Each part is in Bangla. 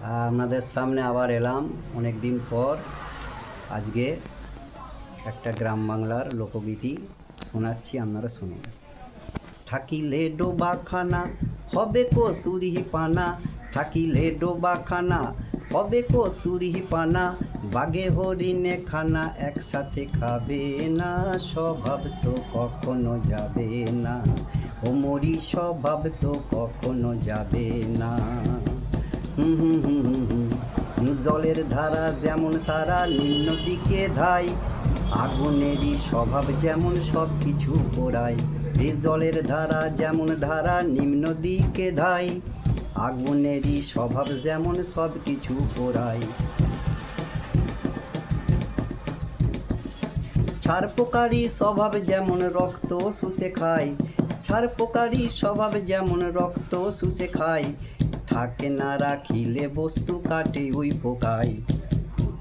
আপনাদের সামনে আবার এলাম অনেক দিন পর। আজকে একটা গ্রাম বাংলার লোকগীতি শোনাচ্ছি, আপনারা শুনুন। থাকিলে ডোবাখানা হবে কসুরি পানা, থাকিলে ডোবাখানা হবে কসুরি পানা, বাঘে হরিণে খানা একসাথে খাবে না, স্বভাব তো কখনো যাবে না, ও মরি স্বভাব তো কখনো যাবে না। জলের ধারা যেমন তারা নিম্ন দিকে ধাই, আগুনেরই স্বভাব যেমন সব কিছু পোড়ায়। এই জলের ধারা যেমন ধারা নিম্ন দিকে ধাই, আগুনেরই স্বভাব যেমন সব কিছু পোড়ায়। ছাড় পোকারি স্বভাব যেমন রক্ত শুষে খায়, ছাড় পোকারি স্বভাব যেমন রক্ত শুষে খায়, থাকে না রাখিলে বস্তু কাটে ওই পোকায়।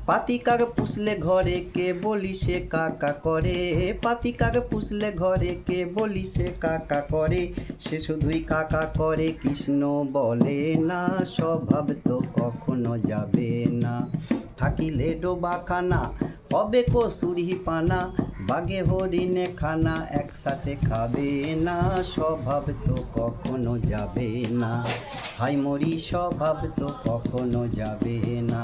পাতিকাক পুষলে ঘরে কে বলি সে কাকা করে, পাতিকাক পুষলে ঘরে কে বলি সে কাকা করে, সে শুধুই কাকা করে কৃষ্ণ বলে না, স্বভাব তো কখনো যাবে না। থাকিলে ডোবাখানা হবে কসুরি পানা, বাঘে হরিণে খানা একসাথে খাবে না, স্বভাব তো কখনো যাবে না, হাই মরি স্বভাব তো কখনো যাবে না।